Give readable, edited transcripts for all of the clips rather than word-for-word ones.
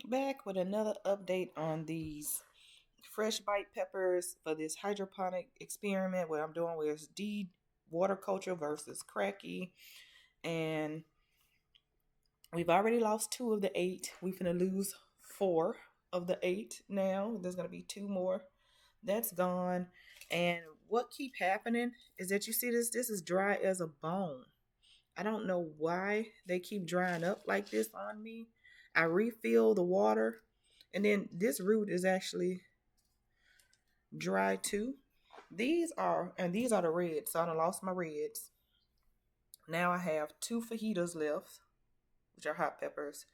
Back with another update on these fresh bite peppers for this hydroponic experiment. What I'm doing with D water culture versus Kratky, and we've already lost 2 of the 8. We're gonna lose 4 of the 8 now. There's gonna be 2 more. That's gone. And what keep happening is that you see this. This is dry as a bone. I don't know why they keep drying up like this on me. I refill the water, and then this root is actually dry too. These are the reds, so I done lost my reds. Now I have 2 fajitas left, which are hot peppers,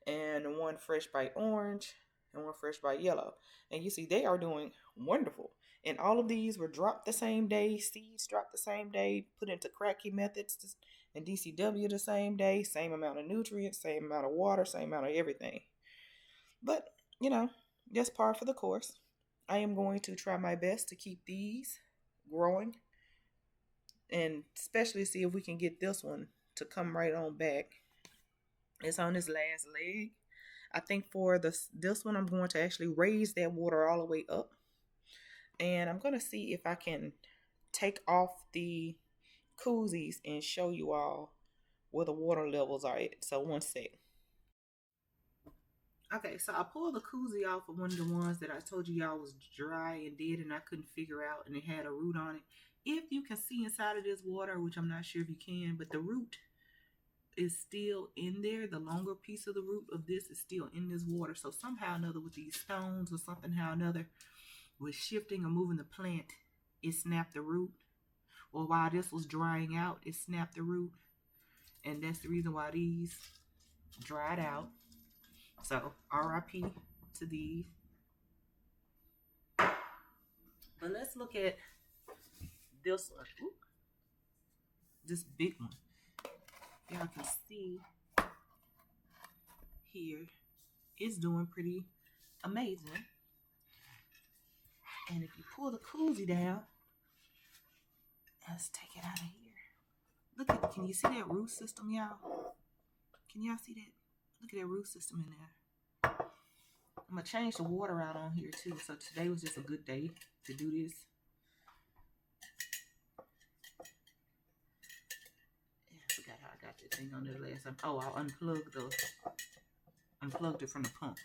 and 1 fresh bite orange and 1 fresh bite yellow. And you see they are doing wonderful. And all of these were dropped the same day, seeds dropped the same day, put into Kratky methods and DCW the same day, same amount of nutrients, same amount of water, same amount of everything. But, you know, just par for the course. I am going to try my best to keep these growing and especially see if we can get this one to come right on back. It's on this last leg. I think for this one, I'm going to actually raise that water all the way up. And I'm going to see if I can take off the koozies and show you all where the water levels are at. So one sec. Okay, so I pulled the koozie off of one of the ones that I told you y'all was dry and dead and I couldn't figure out, and it had a root on it. If you can see inside of this water, which I'm not sure if you can, but the root is still in there. The longer piece of the root of this is still in this water. So somehow or another with these stones or something how or another with shifting or moving the plant, it snapped the root. Or while this was drying out, it snapped the root. And that's the reason why these dried out. So RIP to these. But let's look at this one. Ooh, this big one. Y'all can see here, it's doing pretty amazing. And if you pull the koozie down, let's take it out of here. Look at, can you see that root system, y'all? Can y'all see that? Look at that root system in there. I'm gonna change the water out on here too. So today was just a good day to do this. Yeah, I forgot how I got that thing on there last time. Oh, I'll unplugged it from the pump.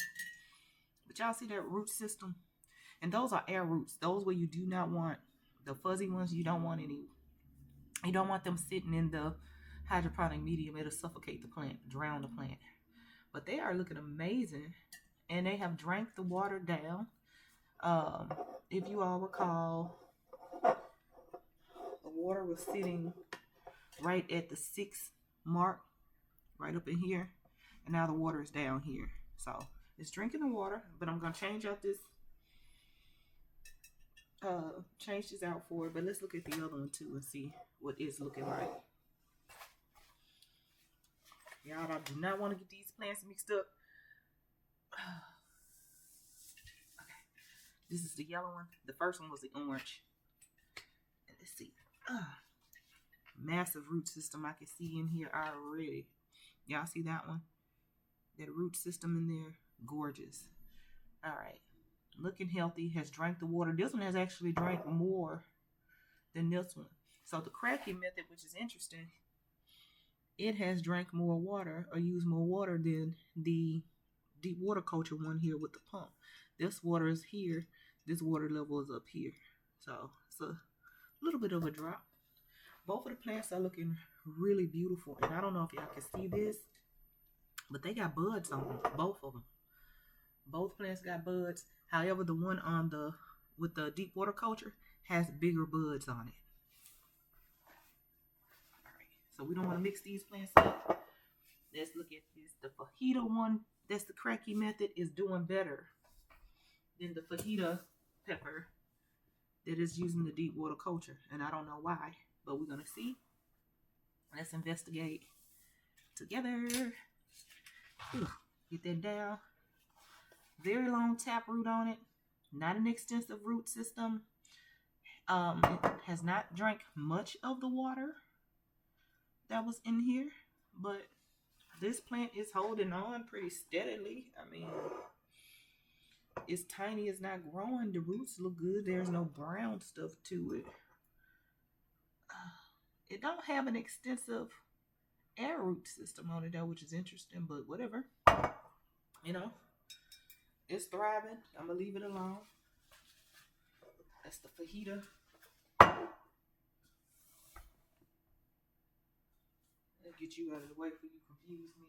But y'all see that root system? And those are air roots. Those where you do not want the fuzzy ones. You don't want any. You don't want them sitting in the hydroponic medium. It'll suffocate the plant, drown the plant. But they are looking amazing, and they have drank the water down. If you all recall, the water was sitting right at the 6 mark, right up in here, and now the water is down here. So it's drinking the water, but I'm gonna change out this. Change this out for it, but let's look at the other one too and see what it's looking like. Y'all, I do not want to get these plants mixed up. Okay, this is the yellow one. The first one was the orange. And let's see. Massive root system I can see in here already. Y'all see that one? That root system in there, gorgeous. All right. Looking healthy, has drank the water. This one has actually drank more than this one. So the Kratky method, which is interesting, it has drank more water or used more water than the deep water culture one here with the pump. This water is here. This water level is up here. So it's a little bit of a drop. Both of the plants are looking really beautiful. And I don't know if y'all can see this, but they got buds on them, both of them. Both plants got buds. However, the one on the with the deep water culture has bigger buds on it. All right, so we don't want to mix these plants up. Let's look at this. The fajita one, that's the Kratky method, is doing better than the fajita pepper that is using the deep water culture. And I don't know why, but we're going to see. Let's investigate together. Ooh, get that down. Very long taproot on it. Not an extensive root system. It has not drank much of the water that was in here, but this plant is holding on pretty steadily. I mean, it's tiny, it's not growing. The roots look good. There's no brown stuff to it. It don't have an extensive air root system on it though, which is interesting, but whatever. You know, it's thriving. I'm gonna leave it alone. That's the fajita. I'll get you out of the way for you confuse me.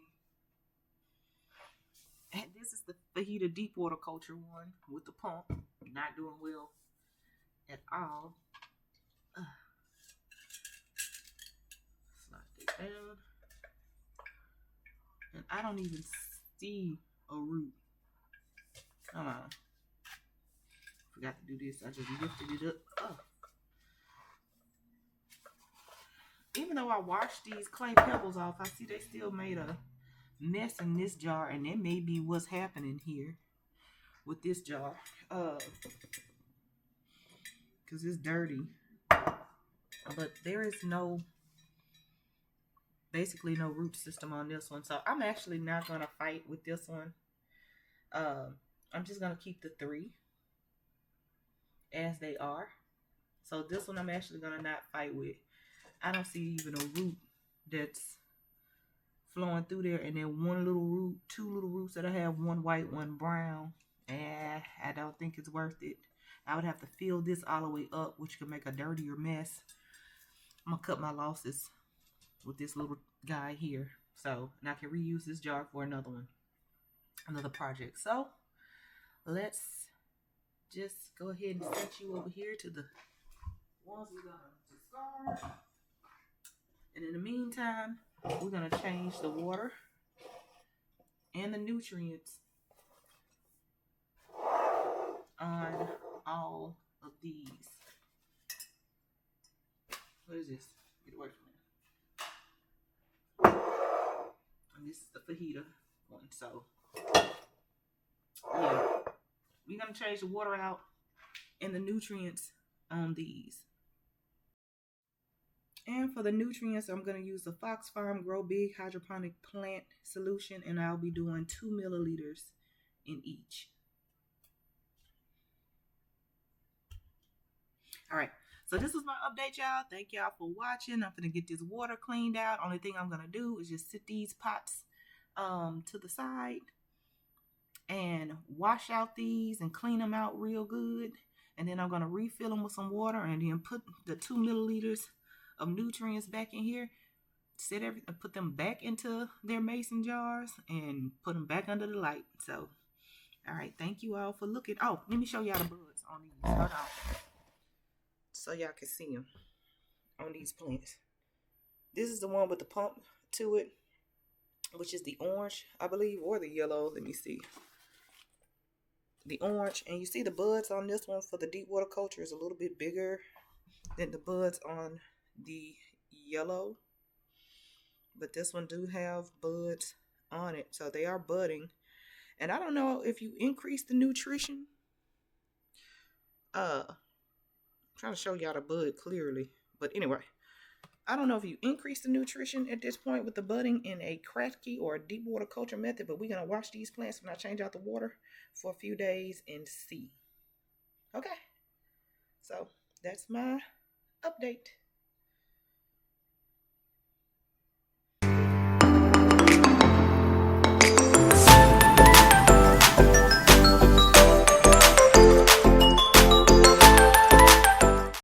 And this is the fajita deep water culture one with the pump. Not doing well at all. Slide that down. And I don't even see a root. Come on. Forgot to do this. I just lifted it up. Oh. Even though I washed these clay pebbles off, I see they still made a mess in this jar, and that may be what's happening here with this jar. Because it's dirty. But there is basically no root system on this one. So I'm actually not going to fight with this one. I'm just going to keep the 3 as they are. So this one I'm actually going to not fight with. I don't see even a root that's flowing through there. And then one little root, 2 little roots that I have, one white, one brown. I don't think it's worth it. I would have to fill this all the way up, which could make a dirtier mess. I'm going to cut my losses with this little guy here. So, and I can reuse this jar for another one. Another project. So, let's just go ahead and set you over here to the ones we're going to discard. And in the meantime, we're going to change the water and the nutrients on all of these. What is this? Get away from me. And this is the fajita one. So, yeah. We're going to change the water out and the nutrients on these. And for the nutrients, I'm going to use the Fox Farm Grow Big Hydroponic Plant Solution. And I'll be doing 2 milliliters in each. All right. So this is my update, y'all. Thank y'all for watching. I'm going to get this water cleaned out. Only thing I'm going to do is just sit these pots to the side and wash out these and clean them out real good. And then I'm going to refill them with some water and then put the 2 milliliters of nutrients back in here. Put them back into their mason jars and put them back under the light. So, all right. Thank you all for looking. Oh, let me show y'all the buds on these. Hold on. So y'all can see them on these plants. This is the one with the pump to it, which is the orange, I believe, or the yellow. Let me see. The orange. And you see the buds on this one for the deep water culture is a little bit bigger than the buds on the yellow. But this one do have buds on it. So they are budding. And I don't know if you increase the nutrition. I'm trying to show y'all the bud clearly. But anyway, I don't know if you increase the nutrition at this point with the budding in a Kratky or a deep water culture method. But we're going to watch these plants when I change out the water for a few days and see. Okay. So that's my update.